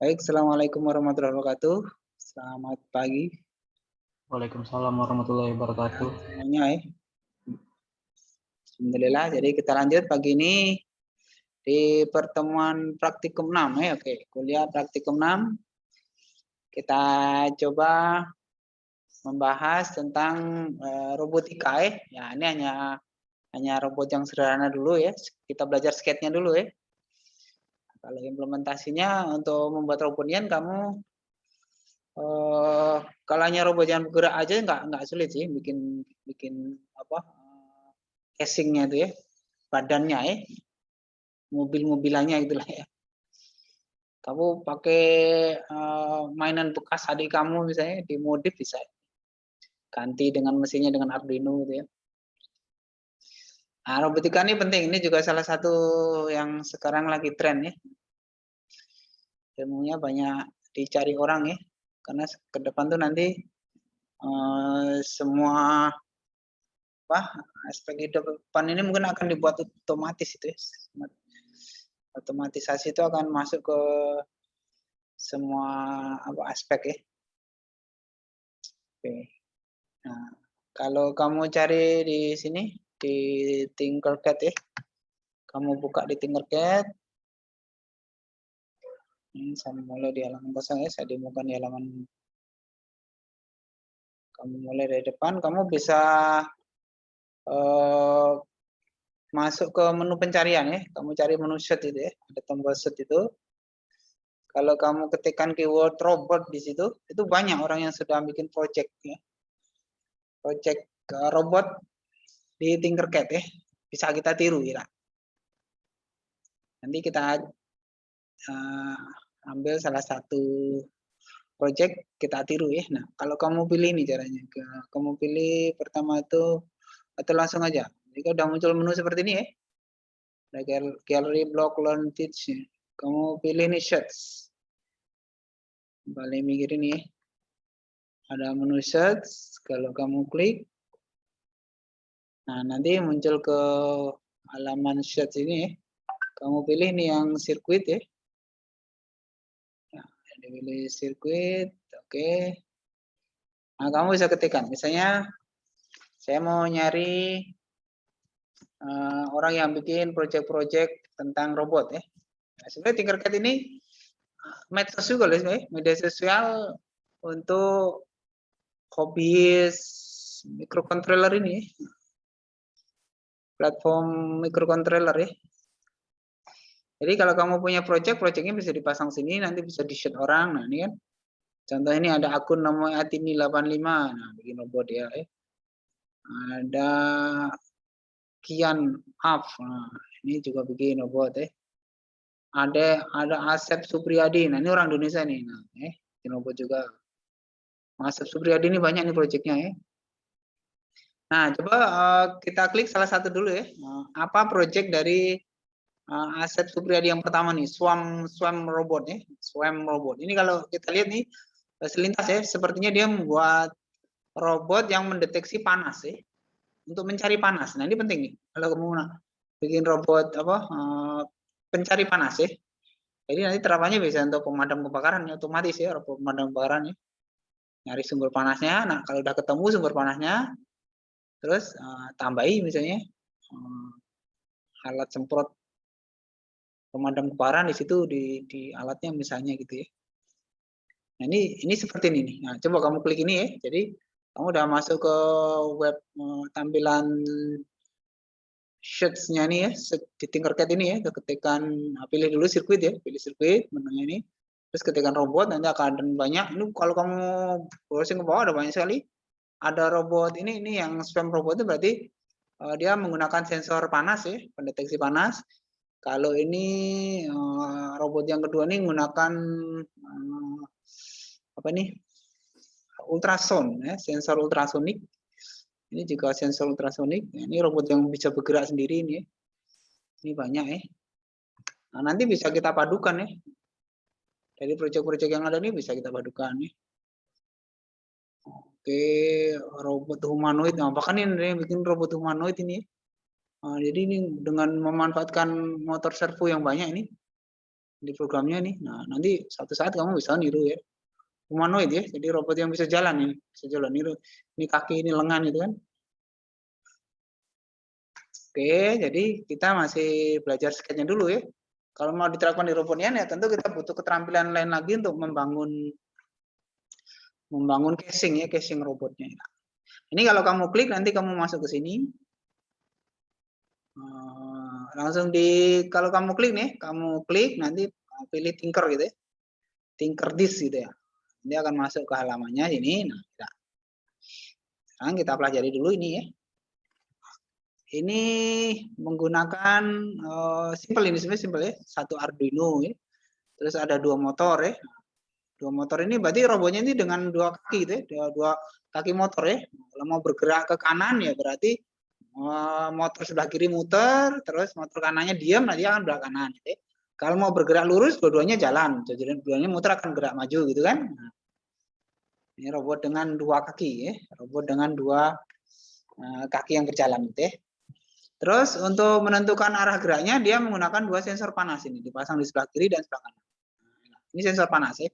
Baik, Assalamualaikum warahmatullahi wabarakatuh. Selamat pagi Waalaikumsalam warahmatullahi wabarakatuh. semuanya ya. Alhamdulillah, jadi kita lanjut pagi ini di pertemuan praktikum 6 ya. Oke, kuliah praktikum 6. Kita coba membahas tentang robotika ya. Ya, ini hanya robot yang sederhana dulu ya. Kita belajar skate-nya dulu ya. Kalau implementasinya untuk membuat robotnya kamu kalau hanya robot yang bergerak aja nggak sulit sih bikin bikin apa casingnya itu ya, badannya ya, mobil-mobilannya itulah ya. Kamu pakai mainan bekas adik kamu misalnya dimodif bisa ganti dengan mesinnya dengan Arduino gitu ya. Nah, robotika ini penting, ini juga salah satu yang sekarang lagi tren ya. Ilmunya banyak dicari orang ya, karena ke depan tuh nanti semua aspek kehidupan ini mungkin akan dibuat otomatis itu ya. Otomatisasi itu akan masuk ke semua aspek ya. Oke. Nah, kalau kamu cari di sini di Tinkercad ya, kamu buka di Tinkercad. Ini saya mulai di halaman kosong ya, saya demokan di halaman. Kamu mulai dari depan, kamu bisa masuk ke menu pencarian ya. Kamu cari menu search itu ya, ada tombol search itu. Kalau kamu ketikkan keyword robot di situ, itu banyak orang yang sudah bikin project ya. Project robot di Tinkercad ya. Bisa kita tiru ya. Nanti kita ambil salah satu project kita tiru ya. Nah, kalau kamu pilih nih caranya, kamu pilih pertama itu atau langsung aja. Jika udah muncul menu seperti ini ya. Ada gallery, block, learn, teach. Kamu pilih nih search. Balik mikir ini ya. Ada menu search, kalau kamu klik, nah nanti muncul ke halaman search ini ya. Kamu pilih nih yang sirkuit ya. Nah, pilih sirkuit, oke. Nah, kamu bisa ketikkan, misalnya saya mau nyari orang yang bikin project-project tentang robot ya. Nah, sebenarnya Tinkercad ini medsos juga loh sebenarnya, media sosial untuk hobis microcontroller ini, platform microcontroller ya. Jadi kalau kamu punya project-projectnya bisa dipasang sini, nanti bisa di-share orang. Nah ini kan, contoh ini ada akun namanya Atini85, nah bikin robot ya. Ada Kian Af, nah ini juga bikin robot ya. Ada Asep Supriyadi, nah ini orang Indonesia nih, nah bikin robot juga. Asep Supriyadi ini banyak nih projectnya ya. Nah, coba kita klik salah satu dulu ya. Apa project dari Asep Supriyadi yang pertama nih, Swarm Robot ya. Swarm Robot. Ini kalau kita lihat nih selintas ya, sepertinya dia membuat robot yang mendeteksi panas ya. Untuk mencari panas. Nah, ini penting nih. Kalau kamu bikin robot pencari panas ya. Jadi nanti terapannya bisa untuk pemadam kebakaran ya, otomatis ya, robot pemadam kebakaran ya. Nyari sumber panasnya. Nah, kalau udah ketemu sumber panasnya, terus tambahi misalnya alat semprot pemadam kebakaran di situ di alatnya misalnya gitu ya. Nah, ini seperti ini nih. Nah, coba kamu klik ini ya. Jadi kamu udah masuk ke web tampilan sheets-nya nih ya, di Tinkercad ini ya. Ketikkan pilih dulu sirkuit ya, pilih sirkuit menunya ini. Terus ketikkan robot, nanti akan ada banyak. Ini kalau kamu browsing ke bawah ada banyak sekali. Ada robot ini yang spam robot itu berarti dia menggunakan sensor panas ya, pendeteksi panas. Kalau ini robot yang kedua ini menggunakan apa nih? Ultrasound ya, sensor ultrasonik. Ini juga sensor ultrasonik. Ini robot yang bisa bergerak sendiri ini. Ini banyak ya. Nah, nanti bisa kita padukan ya. Dari proyek-proyek yang ada ini bisa kita padukan ya. Oke, robot humanoid. Nah, bahkan ini yang bikin robot humanoid ini. Jadi ini dengan memanfaatkan motor servo yang banyak ini, di programnya nih. Nah, nanti satu saat kamu bisa niru ya. Humanoid ya, jadi robot yang bisa jalan ini, bisa jalan niru. Ini kaki, ini lengan itu kan. Oke, jadi kita masih belajar sketchnya dulu ya. Kalau mau diterapkan di robotnya ya tentu kita butuh keterampilan lain lagi untuk membangun casing ya, casing robotnya. Ini kalau kamu klik nanti kamu masuk ke sini. Langsung kalau kamu klik nih, kamu klik nanti pilih Tinker gitu ya. Tinker this gitu ya. Dia akan masuk ke halamannya sini. Nah, sekarang kita pelajari dulu ini ya. Ini menggunakan simple ini sebenarnya simple ya. Satu Arduino ya. Terus ada dua motor ya. Dua motor ini berarti robotnya ini dengan dua kaki gitu ya. Dua kaki motor ya. Kalau mau bergerak ke kanan ya berarti motor sebelah kiri muter, terus motor kanannya diam, nanti akan belah kanan. Gitu. Kalau mau bergerak lurus, dua-duanya jalan. Jadi dua-duanya muter akan gerak maju gitu kan. Nah, ini robot dengan dua kaki ya, robot dengan dua kaki yang berjalan gitu ya. Terus untuk menentukan arah geraknya dia menggunakan dua sensor panas ini, dipasang di sebelah kiri dan sebelah kanan. Ini sensor panas ya.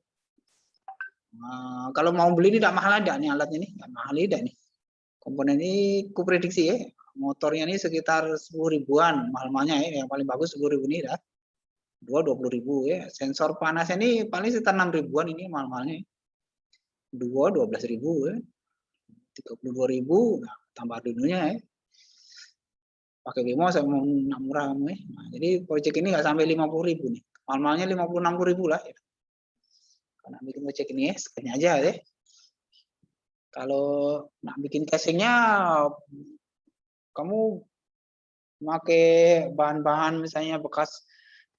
Kalau mau beli ini tidak mahal ada nih alatnya nih, tidak mahal tidak nih. Komponen ini kuprediksi ya, motornya ini sekitar 10 ribuan mahal-mahalnya ya, yang paling bagus 10 ribu ini dah. 20 ribu ya. Sensor panasnya ini paling sekitar 6 ribuan ini mahal-mahalnya. 12 ribu ya. 32 ribu, nah, tambah Arduino-nya ya. Pakai demo saya mau murah kamu ya. Nah, jadi project ini nggak sampai 50 ribu nih. Mahal-mahalnya 50-60 ribu lah. Ya. Karena bikin project ini ya, sekalian aja ya. Kalau nak bikin casingnya, kamu pakai bahan-bahan misalnya bekas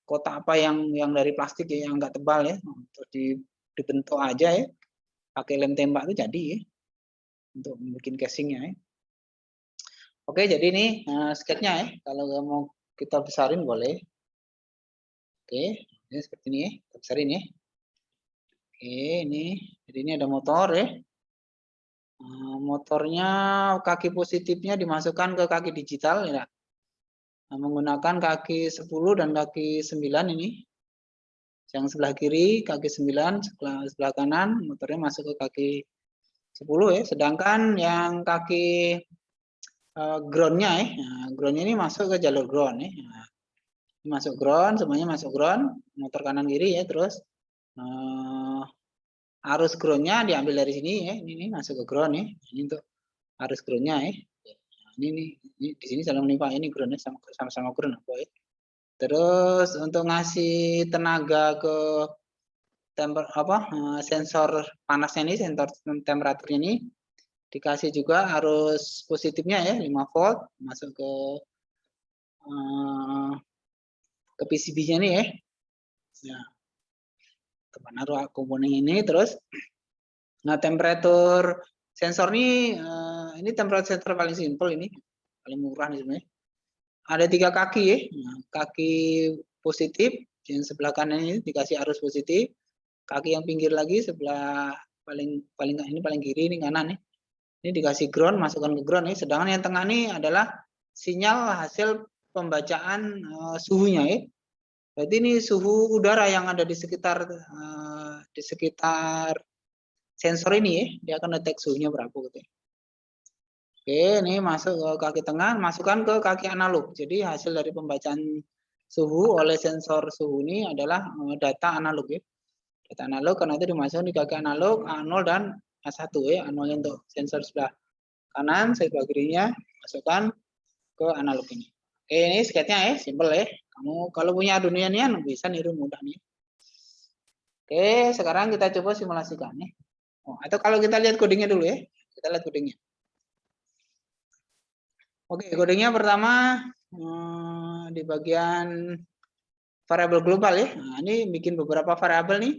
kotak apa yang dari plastik ya, yang nggak tebal ya, terus dibentuk aja ya, pakai lem tembak itu jadi ya, untuk bikin casingnya ya. Oke, jadi ini sketchnya ya, kalau mau kita besarin boleh. Oke, ini seperti ini ya, kita besarin ya. Oke, ini, jadi ini ada motor ya. Motornya kaki positifnya dimasukkan ke kaki digital ya. Menggunakan kaki 10 dan kaki 9 ini. Yang sebelah kiri kaki 9, sebelah kanan motornya masuk ke kaki 10 ya. Sedangkan yang kaki groundnya ya, groundnya ini masuk ke jalur ground ya. Nah, ini masuk ground, semuanya masuk ground, motor kanan kiri ya. Terus arus groundnya diambil dari sini ya. Ini masuk ke ground ya. Ini untuk arus groundnya ya. Ini di sini saling menimpa ini groundnya sama-sama ground apa ya. Terus untuk ngasih tenaga ke sensor panasnya ini, sensor temperaturnya ini dikasih juga arus positifnya ya 5 volt masuk ke PCB-nya nih ya. Ya. Naruh komponen ini terus. Nah, temperatur sensor ini temperatur sensor paling simpel ini, paling murah nih sebenarnya. Ada 3 kaki ya. Nah, kaki positif yang sebelah kanan ini dikasih arus positif. Kaki yang pinggir lagi sebelah paling ini paling kiri ini kanan nih. Ini dikasih ground, masukkan ke ground nih. Sedangkan yang tengah ini adalah sinyal hasil pembacaan suhunya ya. Berarti ini suhu udara yang ada di sekitar sensor ini ya. Dia akan detek suhunya berapa gitu ya. Oke, ini masuk ke kaki tengah, masukkan ke kaki analog. Jadi hasil dari pembacaan suhu oleh sensor suhu ini adalah data analog ya. Data analog karena itu dimasukkan di kaki analog A0 dan A1 ya. A0 untuk sensor sebelah kanan, sebelah kirinya masukkan ke analog ini. Oke, ini sketchnya ya, simple ya. Kamu kalau punya Arduino bisa niru mudah nih. Oke, sekarang kita coba simulasikan ya. Atau kalau kita lihat codingnya dulu ya. Kita lihat codingnya. Oke, codingnya pertama di bagian variabel global ya. Nah, ini bikin beberapa variabel nih.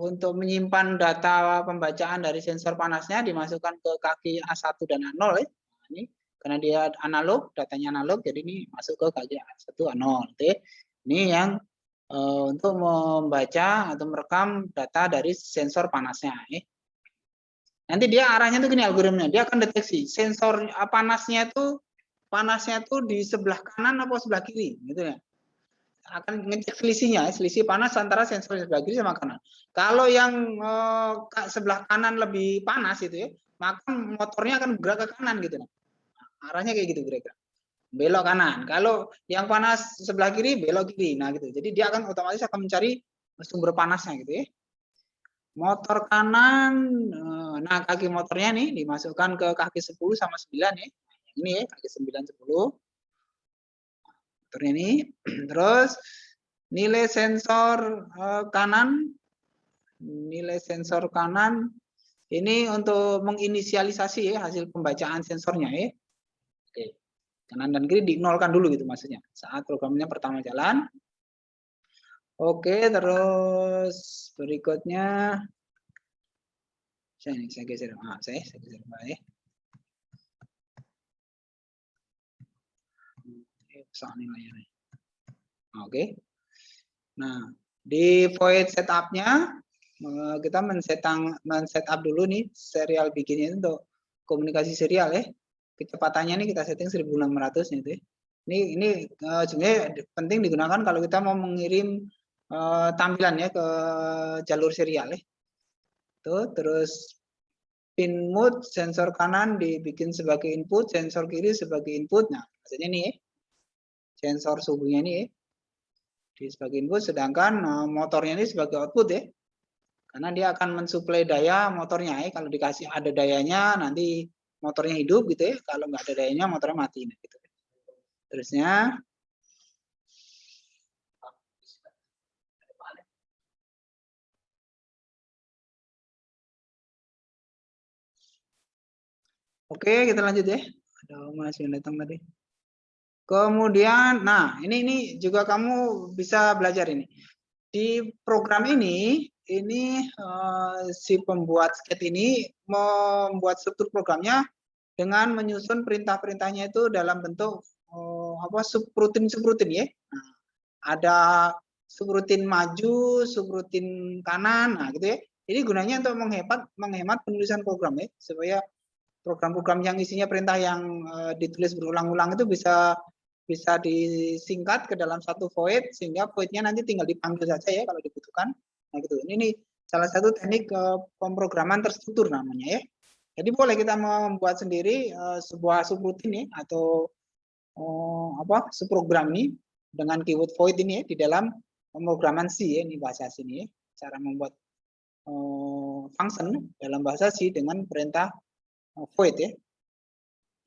Untuk menyimpan data pembacaan dari sensor panasnya dimasukkan ke kaki A1 dan A0 ya. Nah, ini karena dia analog, datanya analog, jadi ini masuk ke kaki A1 A0. Ini yang untuk membaca atau merekam data dari sensor panasnya. Ya. Nanti dia arahnya tuh gini algoritmnya, dia akan deteksi sensor panasnya tuh di sebelah kanan atau sebelah kiri, gitu ya. akan ngecek selisihnya, selisih panas antara sensor sebelah kiri sama kanan. Kalau yang sebelah kanan lebih panas itu ya, maka motornya akan bergerak ke kanan gitu. Arahnya kayak gitu kira-kira. Belok kanan. Kalau yang panas sebelah kiri, belok kiri. Nah gitu. Jadi dia akan otomatis akan mencari sumber panasnya gitu ya. Motor kanan, nah kaki motornya nih dimasukkan ke kaki 10 sama 9 ya. Ini ya, kaki 9 10. Motornya ini. Terus nilai sensor kanan, nilai sensor kanan ini untuk menginisialisasi ya hasil pembacaan sensornya ya. Oke. Kanan dan kiri dinolkan dulu gitu maksudnya saat programnya pertama jalan. Oke, terus berikutnya saya geser, saya geser balik. Soal nilainya. Oke. Nah, di void setup-nya kita men-setup dulu nih serial bikinnya untuk komunikasi serial ya. Kecepatannya nih kita setting 1600 nih. Ini sebenarnya penting digunakan kalau kita mau mengirim tampilan ya ke jalur serial ya. Tuh, terus pin mode sensor kanan dibikin sebagai input, sensor kiri sebagai input. Nah, maksudnya nih ya, sensor suhunya nih ya, di sebagai input, sedangkan motornya ini sebagai output ya. Karena dia akan mensuplai daya motornya ya. Kalau dikasih ada dayanya nanti motornya hidup gitu ya. Kalau nggak ada dayanya motornya mati gitu. Terusnya oke, kita lanjut ya. Ada masih yang datang tadi. Kemudian, nah ini juga kamu bisa belajar ini. Di program ini si pembuat sket ini membuat struktur programnya dengan menyusun perintah-perintahnya itu dalam bentuk subrutin ya. Nah, ada subrutin maju, subrutin kanan, nah gitu ya. Ini gunanya untuk menghemat penulisan program ya, supaya program-program yang isinya perintah yang ditulis berulang-ulang itu bisa disingkat ke dalam satu void sehingga voidnya nanti tinggal dipanggil saja ya kalau dibutuhkan. Nah gitu. Ini salah satu teknik pemrograman terstruktur namanya ya. Jadi boleh kita membuat sendiri sebuah subrutin ya atau subprogram ini dengan keyword void ini ya di dalam pemrograman C ya, ini bahasa C ini ya. Cara membuat function dalam bahasa C dengan perintah void ya.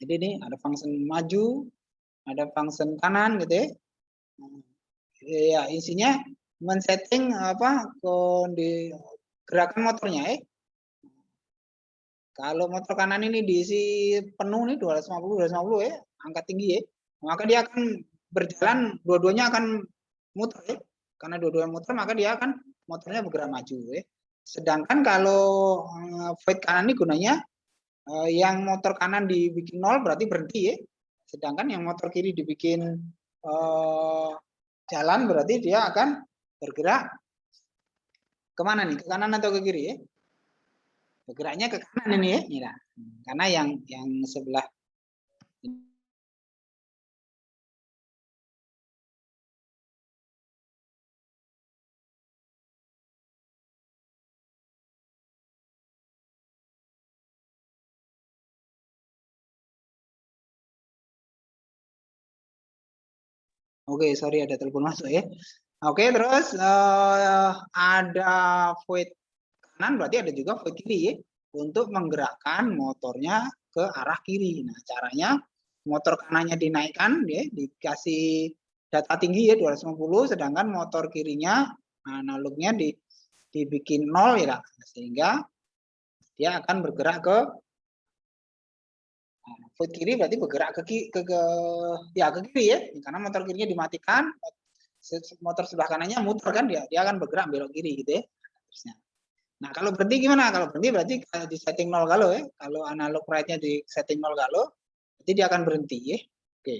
Jadi ini ada function maju, ada function kanan gitu ya. Ya isinya men-setting gerakan motornya ya. Kalau motor kanan ini diisi penuh nih 250 ya, angka tinggi ya. Maka dia akan berjalan, dua-duanya akan muter ya. Karena dua-duanya muter maka dia akan motornya bergerak maju ya. Sedangkan kalau void kanan ini gunanya yang motor kanan dibikin 0 berarti berhenti ya. Sedangkan yang motor kiri dibikin jalan berarti dia akan bergerak kemana nih? Ke kanan atau ke kiri ya? Bergeraknya ke kanan ini ya. Nah, karena yang sebelah Oke, sorry ada telepon masuk ya. Oke, terus ada void kanan berarti ada juga void kiri ya, untuk menggerakkan motornya ke arah kiri. Nah, caranya motor kanannya dinaikkan ya, dikasih data tinggi ya 250, sedangkan motor kirinya analognya dibikin 0 ya, sehingga dia akan bergerak ke void kiri berarti bergerak ke kiri ya, karena motor kirinya dimatikan, motor sebelah kanannya muter kan, dia akan bergerak belok kiri gitu ya. Nah kalau berhenti gimana? Kalau berhenti berarti di setting 0 galau ya. Kalau analog write-nya di setting 0 galau, berarti dia akan berhenti ya. Oke.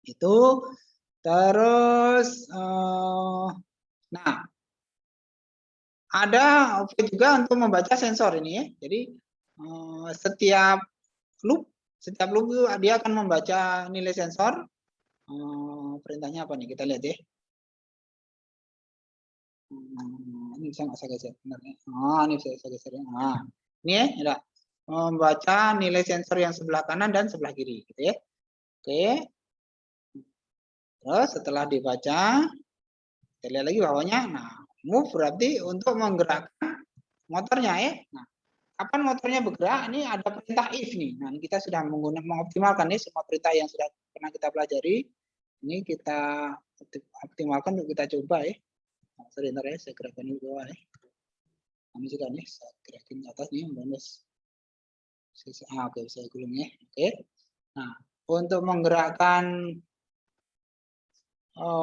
Itu terus nah ada juga untuk membaca sensor ini ya. Jadi setiap loop dia akan membaca nilai sensor Perintahnya apa nih? Kita lihat ya. Ini bisa nggak saya geser? Benar ya? Ini bisa saya geser ya. Ini ya, ada membaca nilai sensor yang sebelah kanan dan sebelah kiri, gitu ya. Oke. Terus setelah dibaca, kita lihat lagi bawahnya. Nah, move berarti untuk menggerakkan motornya ya. Nah, kapan motornya bergerak? Ini ada perintah if nih. Nah, ini kita sudah mengoptimalkan nih semua perintah yang sudah pernah kita pelajari. Ini kita optimalkan untuk kita coba ya. Nah, sebentar ya, saya gerakan di bawah ya. Ini juga nih, saya gerakin ke atas nih, oke, saya gulung ya. Oke. Nah, untuk menggerakkan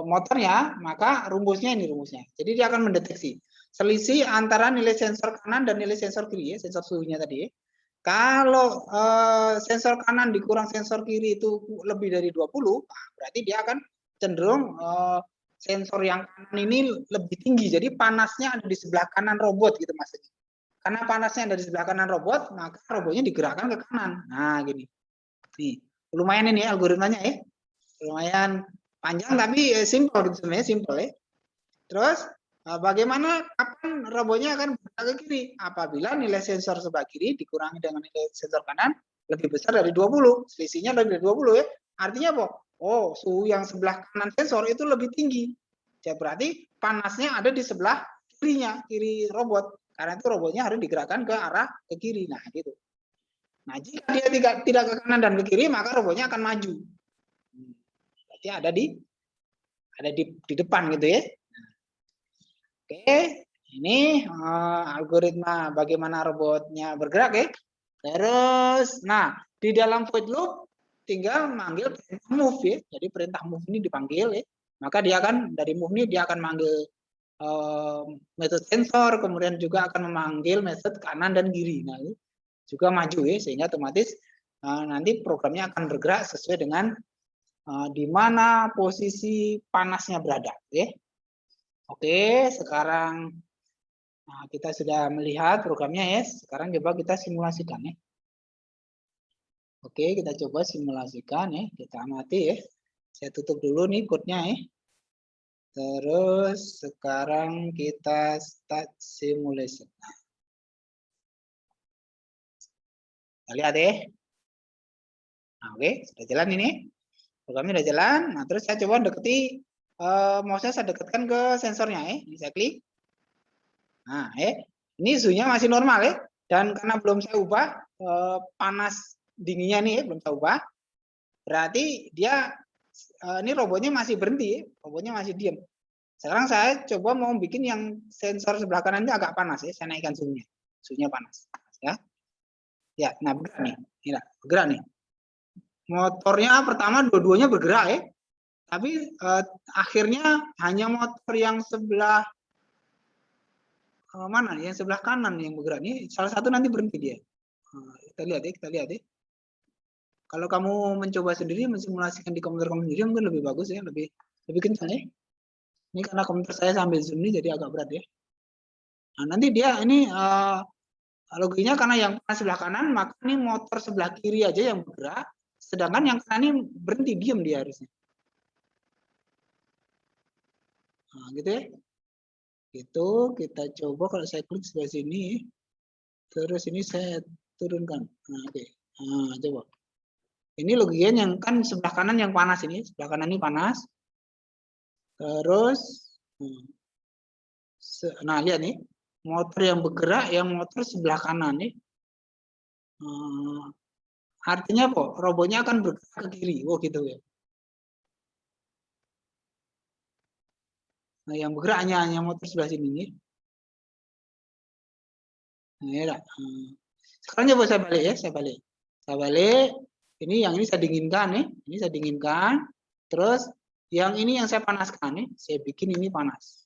motornya, maka rumusnya ini rumusnya. Jadi dia akan mendeteksi selisih antara nilai sensor kanan dan nilai sensor kiri ya, sensor suhunya tadi ya. Kalau sensor kanan dikurang sensor kiri itu lebih dari 20, nah, berarti dia akan cenderung sensor yang kanan ini lebih tinggi. Jadi panasnya ada di sebelah kanan robot gitu maksudnya. Karena panasnya ada di sebelah kanan robot, maka robotnya digerakkan ke kanan. Nah, gini. Nih, lumayan ini algoritmanya ya. Lumayan panjang tapi simple gitu sebenarnya, simple ya. Terus bagaimana kapan robotnya akan bergerak ke kiri? Apabila nilai sensor sebelah kiri dikurangi dengan nilai sensor kanan lebih besar dari 20. Selisihnya lebih dari 20 ya. Artinya apa? Oh, suhu yang sebelah kanan sensor itu lebih tinggi. Ya berarti panasnya ada di sebelah kirinya, kiri robot. Karena itu robotnya harus digerakkan ke arah ke kiri. Nah, gitu. Nah, jika dia tidak ke kanan dan ke kiri, maka robotnya akan maju. Berarti ada di depan gitu ya. Oke, ini algoritma bagaimana robotnya bergerak ya. Terus, nah di dalam void loop tinggal manggil perintah move ya. Jadi perintah move ini dipanggil ya. Maka dia akan dari move ini dia akan manggil metode sensor, kemudian juga akan memanggil metode kanan dan kiri. Nah, ini juga maju ya, sehingga otomatis nanti programnya akan bergerak sesuai dengan di mana posisi panasnya berada. Ya. Oke, sekarang kita sudah melihat programnya ya. Sekarang coba kita simulasikan ya. Oke, kita coba simulasikan ya. Kita amati ya. Saya tutup dulu nih code-nya ya. Terus sekarang kita start simulation. Kita lihat ya. Nah, oke, sudah jalan ini. Programnya sudah jalan. Nah, terus saya coba deketi mouse-nya saya dekatkan ke sensornya ya. Ini saya klik. Nah, ini suhunya masih normal ya. Dan karena belum saya ubah panas dinginnya nih ya, belum saya ubah. Berarti dia ini robotnya masih berhenti, robotnya masih diam. Sekarang saya coba mau bikin yang sensor sebelah kanan ini agak panas ya, saya naikkan suhunya. Suhunya panas ya. Ya, nah bergerak nih. Ini bergerak nih. Motornya pertama dua-duanya bergerak ya. Tapi akhirnya hanya motor yang sebelah mana? Yang sebelah kanan yang bergerak nih, salah satu nanti berhenti dia. Kita lihat ya, kita lihat ya. Kalau kamu mencoba sendiri, mensimulasikan di komputer kamu sendiri mungkin lebih bagus ya, lebih kencang ya. Ini karena komputer saya sambil zoom ini jadi agak berat ya. Nah, nanti dia ini loginya karena yang sebelah kanan, maka ini motor sebelah kiri aja yang bergerak, sedangkan yang kanan ini berhenti, diam dia harusnya. Nah, gitu ya. Itu kita coba kalau saya klik sebelah sini, terus ini saya turunkan. Nah, oke. Nah, coba. Ini logikanya yang kan sebelah kanan yang panas ini, sebelah kanan ini panas. Terus, nah lihat nih, motor yang bergerak, yang motor sebelah kanan nih. Artinya apa? Robotnya akan bergerak ke kiri. Oh gitu ya. Nah, yang bergerak hanya motor sebelah sini nih. Nah, ya, sekarang coba saya balik ya, saya balik. Saya balik. Ini yang ini saya dinginkan nih. Ini saya dinginkan. Terus yang ini yang saya panaskan nih. Saya bikin ini panas.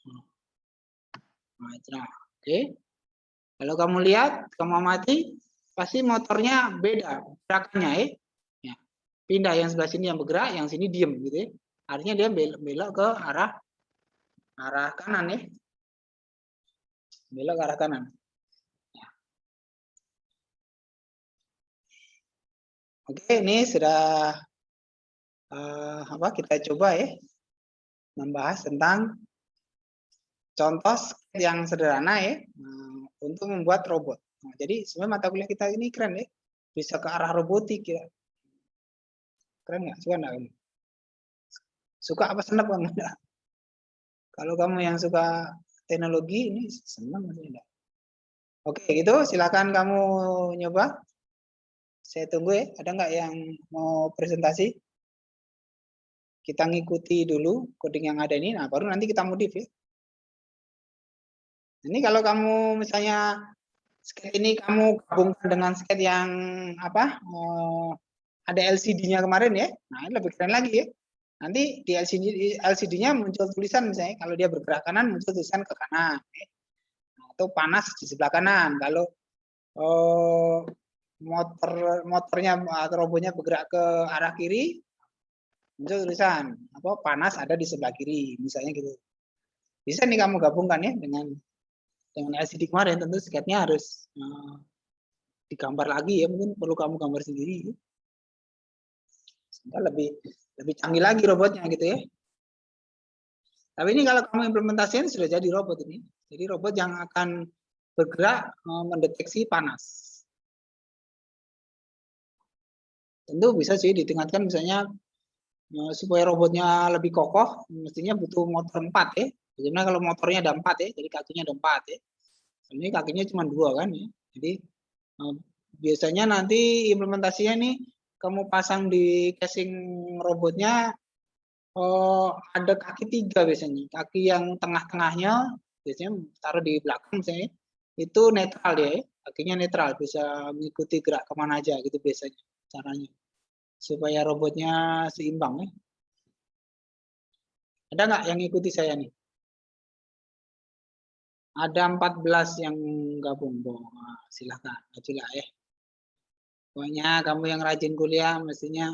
Nah, oke. Kalau kamu lihat, kamu amati, pasti motornya beda gerakannya ya. Ya. Pindah yang sebelah sini yang bergerak, yang sini diem gitu ya. Artinya dia belok ke arah kanan ya. Belok ke arah kanan. Ya. Oke, ini sudah kita coba ya membahas tentang contoh yang sederhana ya untuk membuat robot. Nah, jadi sebenarnya mata kuliah kita ini keren ya, bisa ke arah robotik ya. Keren nggak? Suka nggak kamu? Suka apa senang banget? Kalau kamu yang suka teknologi ini senang atau enggak? Oke, itu silakan kamu nyoba. Saya tunggu ya. Ada nggak yang mau presentasi? Kita ngikuti dulu coding yang ada ini. Nah, baru nanti kita modif ya. Ini kalau kamu misalnya skate ini kamu gabungkan dengan skate yang apa? Ada LCD-nya kemarin ya. Nah, ini lebih keren lagi ya. Nanti di LCD-nya muncul tulisan misalnya kalau dia bergerak kanan muncul tulisan ke kanan. Ya. Atau panas di sebelah kanan. Kalau motornya atau robotnya bergerak ke arah kiri muncul tulisan apa panas ada di sebelah kiri misalnya gitu. Bisa nih kamu gabungkan ya dengan LCD kemarin, tentu sketnya harus digambar lagi ya, mungkin perlu kamu gambar sendiri sehingga lebih canggih lagi robotnya gitu ya. Tapi ini kalau kamu implementasikan sudah jadi robot ini, jadi robot yang akan bergerak mendeteksi panas. Tentu bisa sih ditingkatkan misalnya supaya robotnya lebih kokoh, mestinya butuh motor 4 ya. Bagaimana kalau motornya ada 4 ya, jadi kakinya ada 4 ya. Ini kakinya cuma 2 kan ya. Jadi biasanya nanti implementasinya nih kamu pasang di casing robotnya ada kaki 3 biasanya. Kaki yang tengah-tengahnya biasanya taruh di belakang misalnya. Itu netral ya, kakinya netral, bisa mengikuti gerak kemana aja gitu biasanya caranya. Supaya robotnya seimbang ya. Ada nggak yang ikuti saya nih? Ada 14 yang gabung. Silahkan, majulah ya. Pokoknya kamu yang rajin kuliah mestinya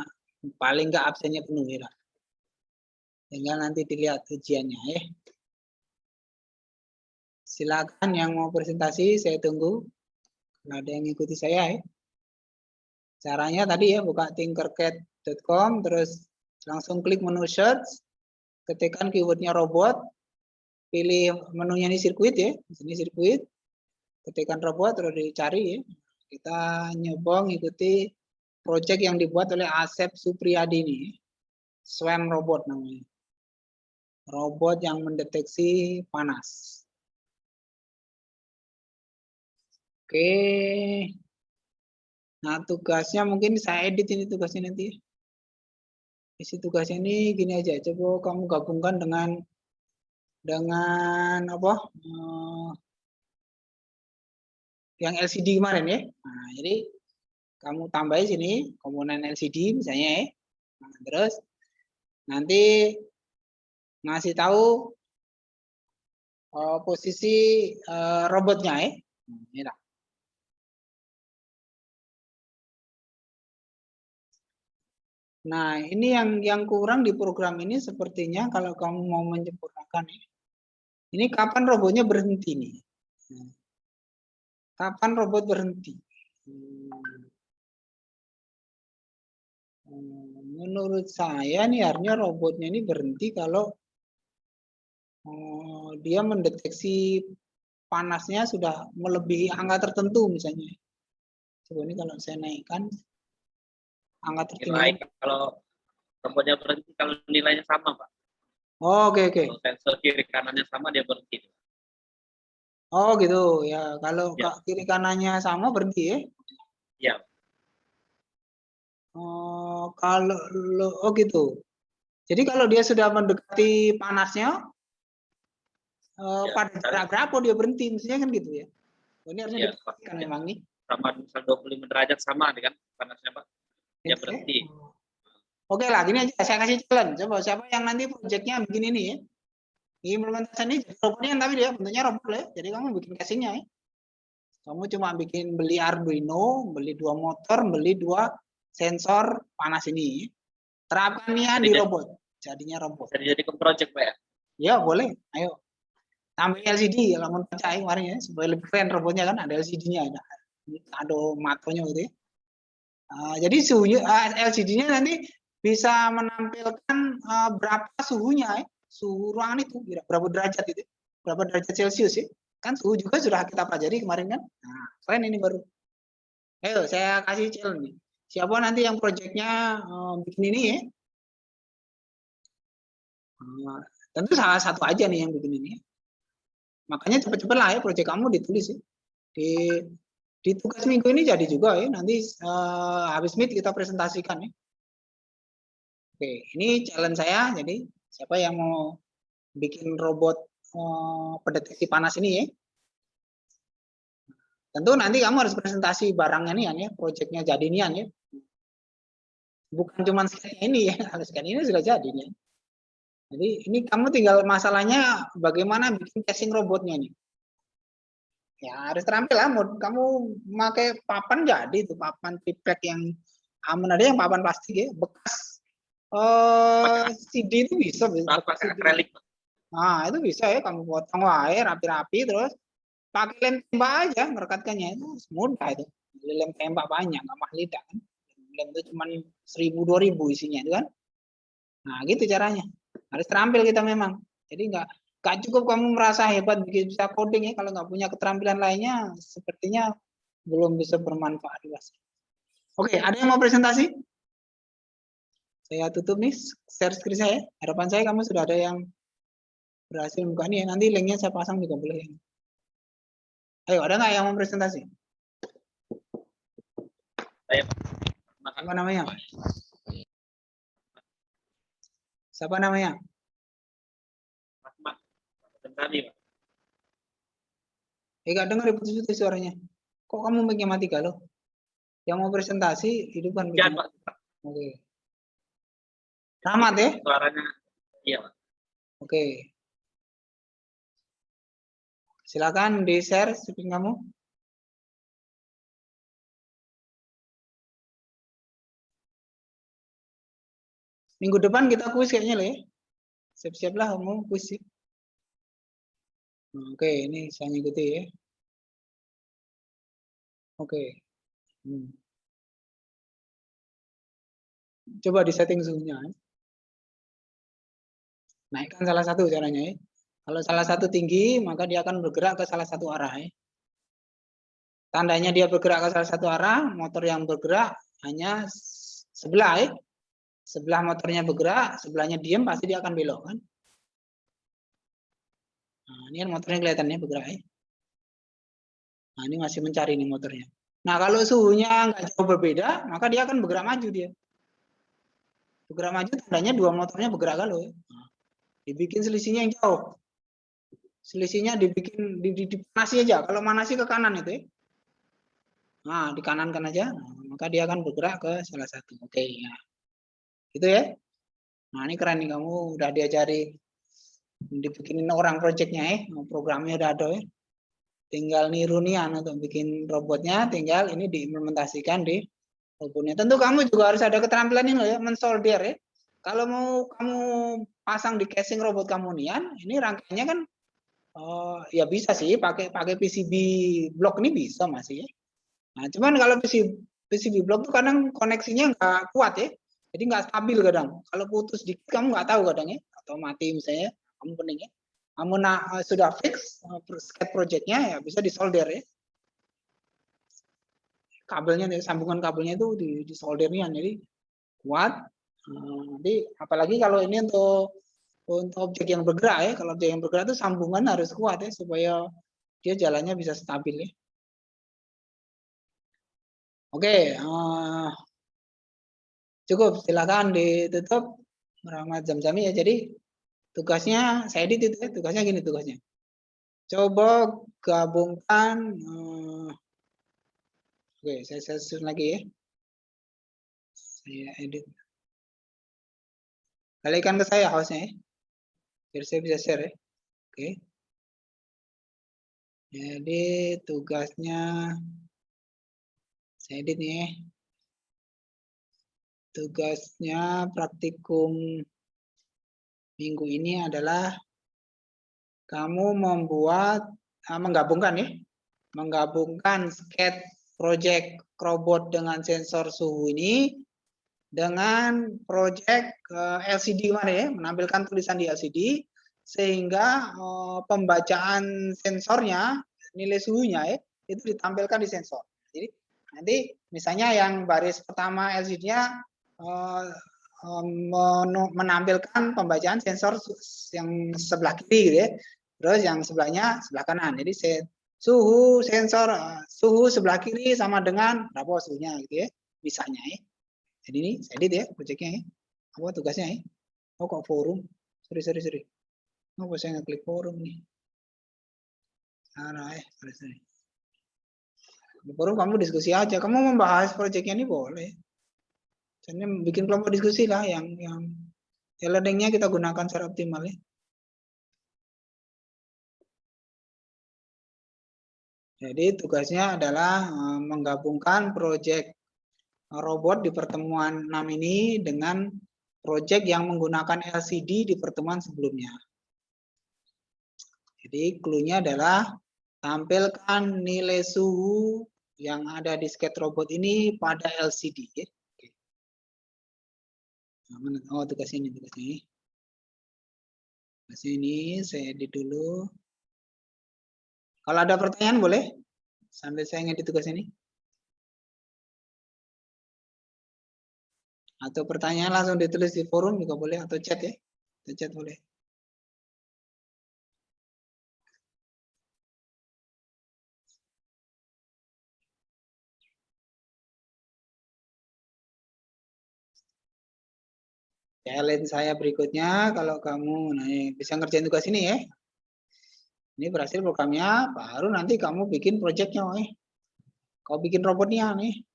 paling nggak absennya penuh ya. Tinggal nanti dilihat ujiannya ya. Silakan yang mau presentasi, saya tunggu. Kalau ada yang ikuti saya ya. Caranya tadi ya, buka tinkercad.com, terus langsung klik menu search, ketikkan keywordnya robot, pilih menunya ini sirkuit ya, di sini sirkuit, ketikkan robot terus dicari ya. Kita nyoba ngikuti project yang dibuat oleh Asep Supriyadi ini, Swarm Robot namanya, robot yang mendeteksi panas. Oke, nah tugasnya mungkin saya edit ini tugasnya nanti. Isi tugasnya ini gini aja, coba kamu gabungkan dengan apa? Yang LCD kemarin ya. Nah, jadi kamu tambahin sini komponen LCD misalnya ya. Nah, terus nanti ngasih tahu posisi robotnya ya. Ini lah. Nah, ini yang kurang di program ini sepertinya kalau kamu mau menyempurnakan ya. Ini kapan robotnya berhenti nih? Kapan robot berhenti? Menurut saya nih harusnya robotnya ini berhenti kalau dia mendeteksi panasnya sudah melebihi angka tertentu misalnya. Coba ini kalau saya naikkan angka tertentu. Kalau robotnya berhenti kalau nilainya sama, Pak. Oh, oke. Kalau sensor kiri kanannya sama dia berhenti. Oh gitu ya. Kalau ya. Kiri kanannya sama berhenti ya? Iya. Kalau gitu. Jadi kalau dia sudah mendekati panasnya, ya, pada jarak berapa dia berhenti? Mestinya kan gitu ya. Ini harusnya ya, dipastikan memang nih. Sama misal 25 derajat sama kan panasnya, Pak. Dia berhenti. Oke lah, gini aja saya kasih challenge. Coba siapa yang nanti proyeknya begini nih ya. Implementasi ini robotnya tapi dia bentuknya robot ya. Jadi kamu bikin casingnya ya. Kamu cuma beli Arduino, beli 2 motor, beli 2 sensor panas ini. Terapkan niat di robot. Jadinya robot. Jadi ke project, Pak ya? Ya, boleh. Ayo. Tambah LCD kalau mau percaya kemarin ya, supaya lebih keren robotnya kan ada LCD-nya ada matonya gitu ya. Jadi LCD-nya nanti bisa menampilkan berapa suhunya, suhu ruangan itu, berapa derajat itu, berapa derajat Celcius ya. Kan suhu juga sudah kita pelajari kemarin kan. Nah, keren ini baru. Ayo saya kasih challenge nih. Siapa nanti yang proyeknya bikin ini ya? Tentu salah satu aja nih yang bikin ini. Makanya cepet-cepet lah ya proyek kamu ditulis ya. Di tugas minggu ini jadi juga ya. Nanti habis meet kita presentasikan ya. Oke, ini challenge saya. Jadi siapa yang mau bikin robot pendeteksi panas ini ya? Tentu nanti kamu harus presentasi barangnya nih ya, proyeknya jadi nian ya. Bukan cuma scan ini ya, scan ini sudah jadi nih. Jadi ini kamu tinggal masalahnya bagaimana bikin casing robotnya nih. Ya harus terampil lah, kamu pakai papan jadi tuh, papan triplek yang aman, ada yang papan plastik ya, bekas CD itu bisa, bekas CD. Akrilik. Nah itu bisa ya, kamu potong air rapi-rapi terus pakai lem tembak aja merekatkannya, itu mudah itu. Lem tembak banyak, nggak mahal tidak kan. Lem itu cuma 1.000-2.000 isinya itu kan. Nah gitu caranya. Harus terampil kita memang. Jadi nggak cukup kamu merasa hebat bisa coding ya, kalau nggak punya keterampilan lainnya sepertinya belum bisa bermanfaat. Oke, ada yang mau presentasi? Saya tutup nih share screen saya. Harapan saya kamu sudah ada yang berhasil buka ini ya. Nanti linknya saya pasang juga boleh. Ayo, ada nggak yang mau presentasi? Saya, Apa namanya? Siapa namanya? Tadi, Pak. Nggak dengar putus-putus suaranya. Kok kamu mic-nya mati galau? Yang mau presentasi hidupkan Ya, mic-nya. Pak. Oke. Rahmat ya? Suaranya, iya, Pak. Oke. Silakan di-share screen kamu. Minggu depan kita kuis kayaknya lah ya. Siap-siaplah kamu kuis sih. Oke, ini saya ngikuti ya. Oke. Coba disetting suhunya. Naikkan salah satu caranya ya. Kalau salah satu tinggi, maka dia akan bergerak ke salah satu arah ya. Tandanya dia bergerak ke salah satu arah, motor yang bergerak hanya sebelah ya. Sebelah motornya bergerak, sebelahnya diam, pasti dia akan belok kan. Nah, ini kan motornya kelihatannya bergerak ya. Nah, ini masih mencari nih motornya. Nah, kalau suhunya nggak jauh berbeda, maka dia akan bergerak maju dia. Bergerak maju tandanya dua motornya bergerak kalau ya. Nah, dibikin selisihnya yang jauh. Selisihnya dibikin dipanasi aja. Kalau manasi ke kanan itu ya. Nah, di kanan kan aja. Nah, maka dia akan bergerak ke salah satu. Oke, ya. Gitu ya. Nah, ini keren nih, kamu udah diajari dibikinin orang proyeknya ya. Programnya udah ada ya. Tinggal niru nian untuk bikin robotnya, tinggal ini diimplementasikan di robotnya. Tentu kamu juga harus ada keterampilan ini loh ya, mensolder ya. Kalau mau kamu pasang di casing robot kamu nian, ini rangkaiannya kan ya bisa sih pakai PCB block ini bisa masih ya. Nah, cuman kalau PCB block tuh kadang koneksinya nggak kuat ya. Jadi nggak stabil kadang. Kalau putus dikit kamu nggak tahu kadang ya, atau mati misalnya, kamu pening ya. Kamu sudah fix skate projectnya ya bisa disolder ya. Kabelnya, sambungan kabelnya itu disolder nih, jadi kuat. Nanti apalagi kalau ini untuk objek yang bergerak ya, kalau objek yang bergerak itu sambungan harus kuat ya supaya dia jalannya bisa stabil ya. Oke, cukup, silakan ditutup Rahmat Zamzami ya. Jadi tugasnya saya edit itu ya, tugasnya gini tugasnya. Coba gabungkan, oke, saya susun lagi ya. Saya edit. Kalikan ke saya hostnya ya, biar saya bisa share ya. Oke. Jadi tugasnya saya edit nih ya. Tugasnya praktikum minggu ini adalah kamu membuat, menggabungkan ya, menggabungkan skate project robot dengan sensor suhu ini dengan project LCD kemarin ya, menampilkan tulisan di LCD sehingga pembacaan sensornya, nilai suhunya ya, itu ditampilkan di sensor. Jadi nanti misalnya yang baris pertama LCD-nya menampilkan pembacaan sensor yang sebelah kiri gitu ya. Terus yang sebelahnya sebelah kanan. Jadi suhu sensor suhu sebelah kiri sama dengan berapa suhunya gitu ya. Misalnya ya. Jadi ini saya edit ya proyeknya ya. Apa tugasnya ya? Oh kok forum? Sorry. Oh saya ngeklik forum nih. Salah sorry. Di forum kamu diskusi aja. Kamu membahas proyeknya ini boleh. Soalnya bikin kelompok diskusi lah yang learning-nya kita gunakan secara optimal ya. Jadi tugasnya adalah menggabungkan proyek robot di pertemuan 6 ini dengan proyek yang menggunakan LCD di pertemuan sebelumnya. Jadi clue-nya adalah tampilkan nilai suhu yang ada di sketch robot ini pada LCD. Oke. Oh tugas ini. Tugas ini saya edit dulu. Kalau ada pertanyaan boleh sambil saya ngedit tugas ini. Atau pertanyaan langsung ditulis di forum juga boleh atau chat ya. Atau chat boleh. Challenge saya berikutnya kalau kamu bisa ngerjain tugas ini ya. Ini berhasil programnya, baru nanti kamu bikin projectnya, kau bikin robotnya nih.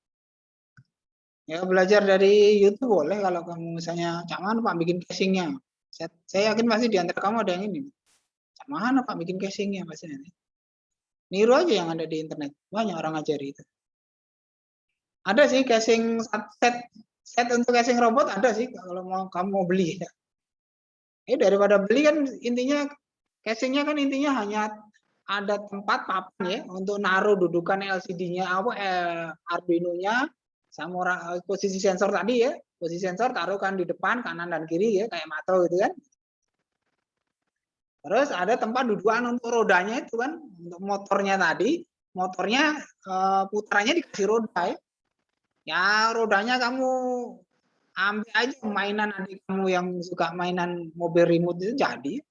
Ya belajar dari YouTube boleh kalau kamu misalnya, cak mana Pak bikin casingnya? Saya yakin pasti di antara kamu ada yang ini. Cak mana Pak bikin casingnya pasti nanti. Niru aja yang ada di internet, banyak orang ngajari itu. Ada sih casing set untuk casing robot ada sih kalau kamu mau beli. Daripada beli kan intinya casingnya kan intinya hanya ada tempat papan ya untuk naruh dudukan LCD-nya Arduino-nya sama posisi sensor tadi ya. Posisi sensor taruhkan di depan, kanan dan kiri ya kayak mato gitu kan. Terus ada tempat dudukan untuk rodanya itu kan, untuk motornya tadi, motornya putarannya dikasih roda ya. Ya rodanya kamu ambil aja mainan adik kamu yang suka mainan mobil remote itu jadi.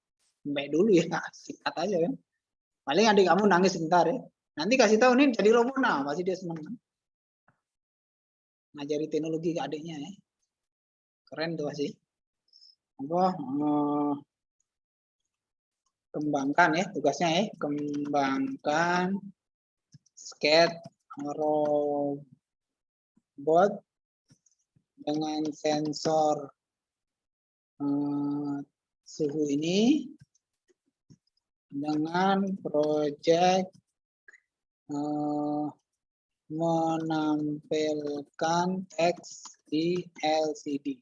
Sampai dulu ya, sikat aja kan. Paling adik kamu nangis sebentar ya. Nanti kasih tahu nih jadi robot nah, pasti dia senang kan. Ngajari teknologi ke adiknya ya. Keren tuh pasti. Apa kembangkan ya tugasnya ya, kembangkan sketch robot dengan sensor suhu ini dengan project menampilkan teks di LCD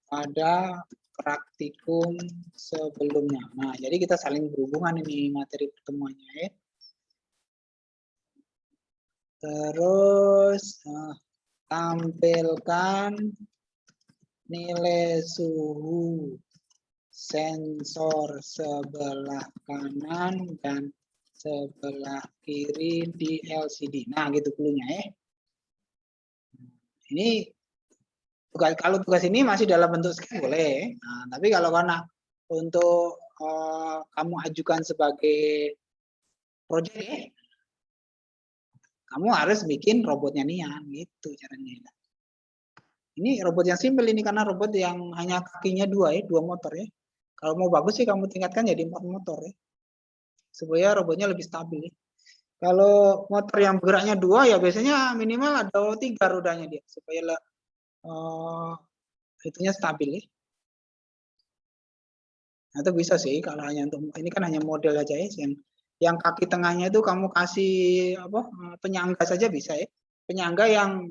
pada praktikum sebelumnya. Nah, jadi kita saling berhubungan ini materi pertemuannya ya. Terus tampilkan nilai suhu sensor sebelah kanan dan sebelah kiri di LCD. Nah, gitu cluenya ya. Ini kalau tugas ini masih dalam bentuk sketch boleh. Nah, tapi kalau karena untuk kamu ajukan sebagai project ya, kamu harus bikin robotnya Nian gitu caranya. Ini robot yang simpel ini karena robot yang hanya kakinya dua motor ya. Kalau mau bagus sih kamu tingkatkan jadi 4 motor ya. Supaya robotnya lebih stabil ya. Kalau motor yang bergeraknya 2 ya biasanya minimal ada 3 rodanya dia supaya itunya stabil ya. Atau bisa sih kalau hanya untuk ini kan hanya model aja ya yang kaki tengahnya itu kamu kasih penyangga saja bisa ya. Penyangga yang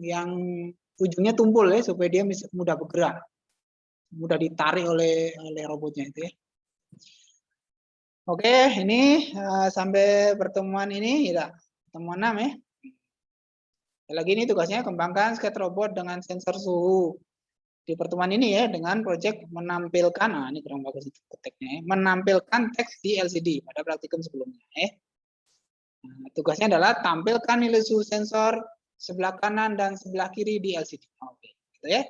ujungnya tumpul ya supaya dia mudah bergerak. Mudah ditarik oleh robotnya itu ya. Oke, ini sampai pertemuan ini ya, pertemuan 6 ya. Lagi ini tugasnya kembangkan skate robot dengan sensor suhu. Di pertemuan ini ya dengan proyek menampilkan, ini kurang bagus ketiknya ya, menampilkan teks di LCD pada praktikum sebelumnya. Nah, tugasnya adalah tampilkan nilai suhu sensor sebelah kanan dan sebelah kiri di LCD. Oke, gitu ya.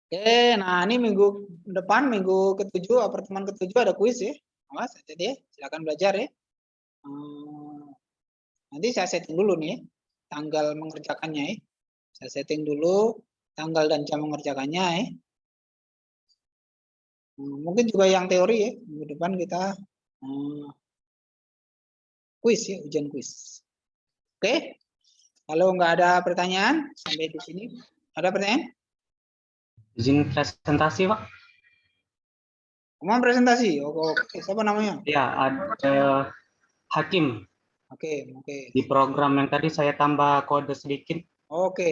Oke, nah ini minggu depan, minggu ke-7, pertemuan ke-7 ada kuis ya. Awas, jadi ya, silakan belajar ya. Nanti saya setting dulu nih, tanggal mengerjakannya ya. Saya setting dulu tanggal dan jam mengerjakannya ya. Mungkin juga yang teori ya, minggu depan kita kuis ya, ujian kuis. Oke, kalau nggak ada pertanyaan sampai di sini, ada pertanyaan? Izin presentasi, Pak. Mau presentasi? Oke, siapa namanya? Ya, ada Hakim. Oke. Di program yang tadi saya tambah kode sedikit. Oke.